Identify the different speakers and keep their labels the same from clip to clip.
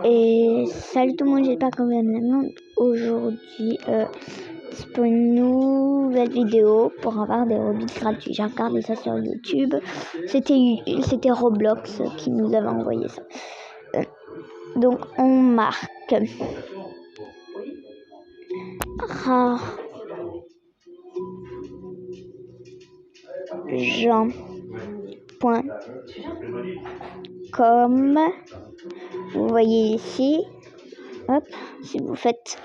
Speaker 1: Et salut tout le monde, j'espère que vous allez bien. Aujourd'hui, c'est pour une nouvelle vidéo pour avoir des Robux gratuits. J'ai regardé ça sur YouTube. C'était Roblox qui nous avait envoyé ça. Donc on marque rare Jean.com. Vous voyez ici. Hop, si vous faites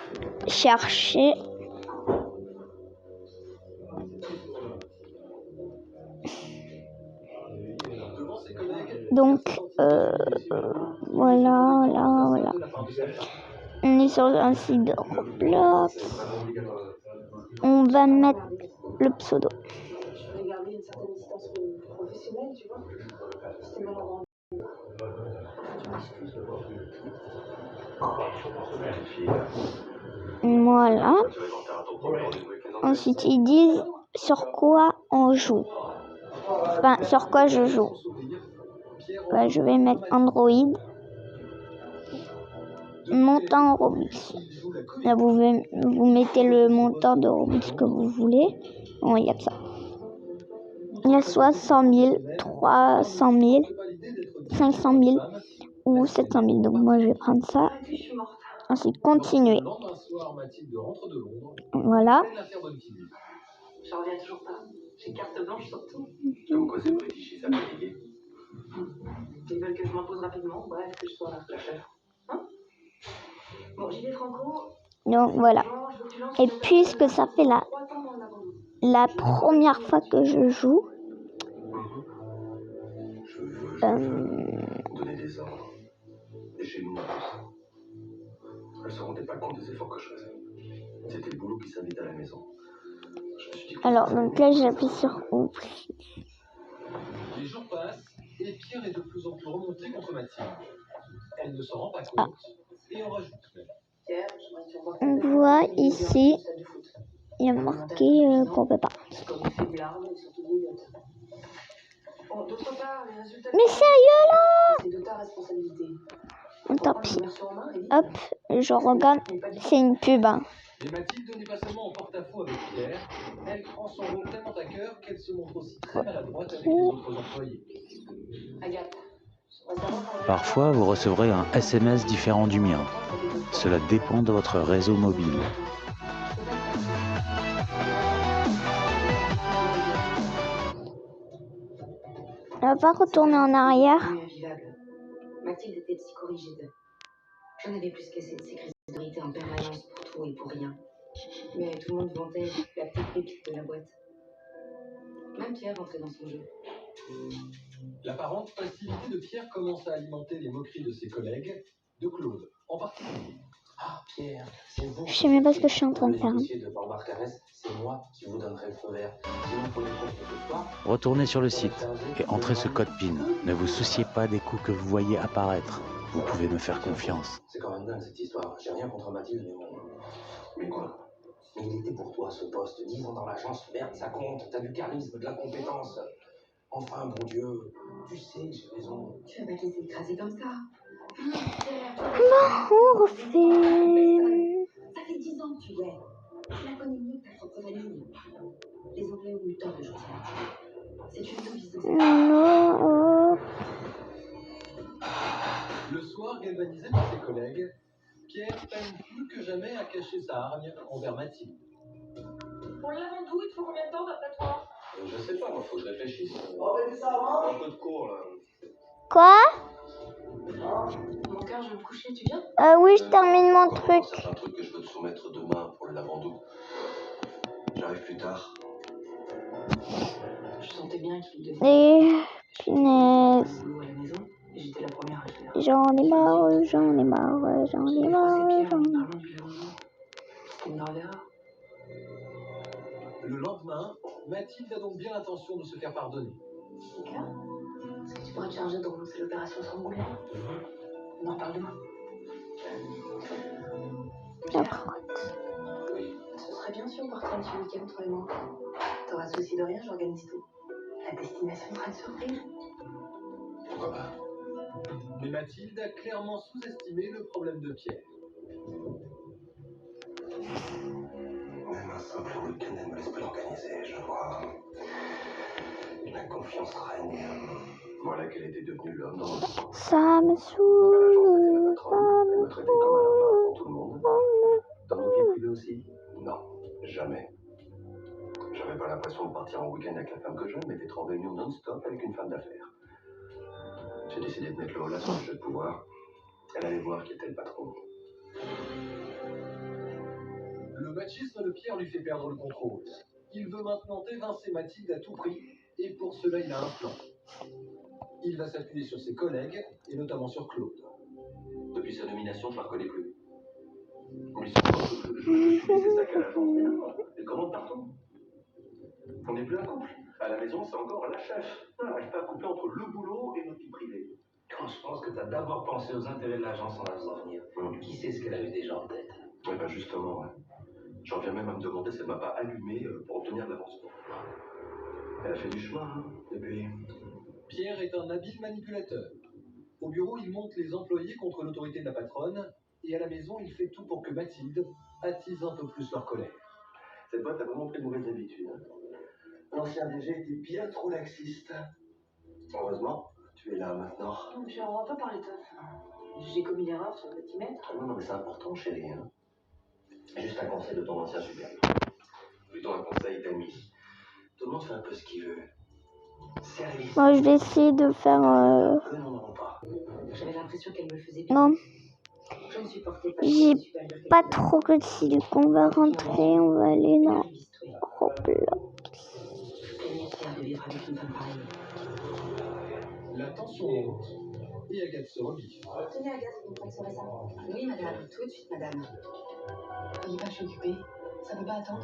Speaker 1: chercher, donc voilà. On est sur un site de Roblox. On va mettre le pseudo. Voilà. Ensuite, ils disent sur quoi on joue. Enfin, sur quoi je joue. Je vais mettre Android. Montant Robux. Là, vous mettez le montant de Robux que vous voulez. Bon, il y a que ça. Il y a soit 100 000, 300 000, 500 000 ou 700 000. Donc, moi, je vais prendre ça. Ensuite, continuer. Voilà.
Speaker 2: Je reviens toujours pas. J'ai carte blanche sur tout. Comme quoi c'est british, ça fatigué. Ils veulent que je m'impose rapidement, bref, que je sois la chef. Hein? Bon, j'y vais franco.
Speaker 1: Donc voilà. Et puisque ça fait la première fois que je joue,
Speaker 2: Donner des ordres. Et chez nous, elles se rendaient pas compte des efforts que je faisais. C'était le boulot qui s'invite à la maison.
Speaker 1: Alors, donc là, j'appuie sur ouvre.
Speaker 3: Les jours passent et Pierre est de plus en plus remonté contre Mathilde. Elle ne s'en rend pas compte et on rajoute même.
Speaker 1: On voit ici, il y a marqué qu'on peut pas. Mais sérieux là? Tant pis. Hop, je regarde. C'est une pub. Hein.
Speaker 3: Et Mathilde n'est pas seulement en porte-à-faux avec Pierre, elle prend son rôle tellement à cœur qu'elle se montre aussi très maladroite avec les autres employés.
Speaker 4: Parfois, vous recevrez un SMS différent du mien. Cela dépend de votre réseau mobile.
Speaker 1: On va pas retourner en arrière.
Speaker 2: Mathilde était psychorigide. J'en avais plus qu'assez de sécurité en permanence pour tout et pour rien. Mais tout le monde vantait la petite pépite de la boîte. Même Pierre rentrait dans son jeu.
Speaker 3: L'apparente facilité de Pierre commence à alimenter les moqueries de ses collègues, de Claude en particulier.
Speaker 2: Ah, Pierre, c'est vous.
Speaker 1: Je sais même pas ce que je suis en train de faire.
Speaker 2: C'est moi qui vous donnerai le feu vert.
Speaker 4: Retournez sur le site et entrez ce code PIN. Ne vous souciez pas des coups que vous voyez apparaître. Vous pouvez me faire confiance.
Speaker 2: C'est quand même dingue cette histoire. J'ai rien contre Mathilde, mais bon. Mais quoi? Mais il était pour toi ce poste. 10 ans dans l'agence, merde, ça compte. T'as du charisme, de la compétence. Enfin, bon Dieu, tu sais que j'ai raison. Tu vas pas te laisser écraser comme ça.
Speaker 1: Bon, on refait.
Speaker 2: Ça fait 10 ans que tu l'es. Tu la connais mieux que ta propre famille. Les Anglais ont eu tort de choisir Mathilde. C'est une devise.
Speaker 1: Non.
Speaker 3: Le soir, galvanisé par ses collègues, Pierre peine plus que jamais à cacher sa hargne envers Mathilde.
Speaker 5: Pour l'avant-doux, il te faut combien de temps d'après toi?
Speaker 2: Je sais pas, moi, faut que je réfléchisse.
Speaker 5: On va ça avant?
Speaker 2: Un peu de cours, là.
Speaker 1: Quoi?
Speaker 2: Mon cœur, je vais me coucher, tu viens?
Speaker 1: Oui, je termine mon truc.
Speaker 2: C'est un truc que je veux te soumettre demain pour le lavando. J'arrive plus tard. Je sentais bien qu'il devait.
Speaker 1: Et punaise.
Speaker 2: À la maison, et j'étais la première à le faire.
Speaker 1: J'en ai marre.
Speaker 2: C'était une grave erreur.
Speaker 3: Le lendemain, Mathilde a donc bien l'intention de se faire pardonner.
Speaker 2: Mika, est-ce que tu pourrais te charger de relancer l'opération sans boulet? On en reparle demain.
Speaker 1: D'accord.
Speaker 2: Oui. Ce serait bien si on partait un petit week-end, toi et moi. T'auras souci de rien, j'organise tout. La destination sera une surprise. Pourquoi pas?
Speaker 3: Mais Mathilde a clairement sous-estimé le problème de Pierre.
Speaker 2: Même un simple week-end, elle me laisse plus l'organiser, je vois. La confiance règne. Voilà qu'elle était devenue l'homme dans notre sport.
Speaker 1: Ça me
Speaker 2: Elle
Speaker 1: saoule.
Speaker 2: me traitait comme un lama devant tout le monde. Dans nos vies privées aussi? Non, jamais. J'avais pas l'impression de partir en week-end avec la femme que j'aime, mais d'être en réunion non-stop avec une femme d'affaires. J'ai décidé de mettre le holà sur le jeu de pouvoir. Elle allait voir qui était le patron.
Speaker 3: Le machisme de Pierre lui fait perdre le contrôle. Il veut maintenant évincer Mathilde à tout prix, et pour cela il a un plan. Il va s'appuyer sur ses collègues, et notamment sur Claude.
Speaker 2: Depuis sa nomination, je la reconnais plus. Mais je suis ses sacs à l'agence, mais non, elle commande partout. On n'est plus un couple. À la maison, c'est encore la chef. Elle n'arrive pas à couper entre le boulot et notre vie privée. Je pense que tu as d'abord pensé aux intérêts de l'agence en la faisant venir. Qui sait ce qu'elle avait déjà en tête? Oui, ben justement, ouais. J'en viens même à me demander si elle m'a pas allumé pour obtenir de l'avancement. Elle a fait du chemin, hein, depuis.
Speaker 3: Pierre est un habile manipulateur. Au bureau, il monte les employés contre l'autorité de la patronne, et à la maison, il fait tout pour que Mathilde attise un peu plus leur colère.
Speaker 2: Cette boîte a vraiment pris de mauvaises habitudes. Hein. L'ancien DG était bien trop laxiste. Heureusement, tu es là maintenant.
Speaker 5: Puis on va pas parler de j'ai commis l'erreur sur le petit mètre.
Speaker 2: Non, mais c'est important, chérie. Hein. Juste un conseil de ton ancien supérieur. Plutôt un conseil d'ami. Tout le monde fait un peu ce qu'il veut. Service.
Speaker 1: Moi, je vais essayer de faire.
Speaker 2: Non, pas.
Speaker 5: J'avais l'impression qu'elle me faisait bien.
Speaker 1: Non,
Speaker 5: Je ne supportais pas.
Speaker 1: j'ai pas trop réussi. Donc, on va rentrer. On va aller dans Roblox.
Speaker 5: De vivre avec une femme pareille.
Speaker 3: La tension monte, et Agathe se rebiffe.
Speaker 5: Tenez Agathe, vous me facturez ça. Oui madame, tout de suite madame. Veuillez pas, je suis occupée. Ça peut pas attendre.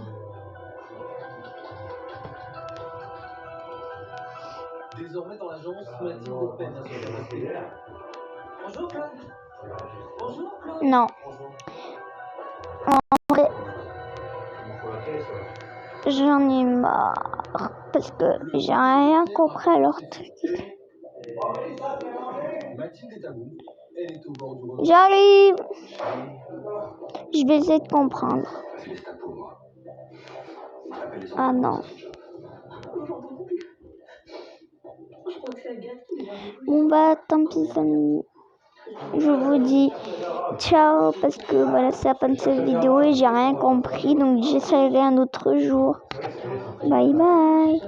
Speaker 3: Désormais dans l'agence, Mathilde peine à se faire respecter.
Speaker 5: Bonjour Claude. Bonjour Claude.
Speaker 1: Non. En vrai, j'en ai marre. Parce que j'ai rien compris à leur truc.
Speaker 3: Mathilde est à bout. Elle est au bord du rebond.
Speaker 1: J'arrive. Je vais essayer de comprendre. Ah non. Bon bah tant pis amis. Je vous dis ciao parce que voilà c'est la fin de cette vidéo et j'ai rien compris donc j'essaierai un autre jour. Bye bye.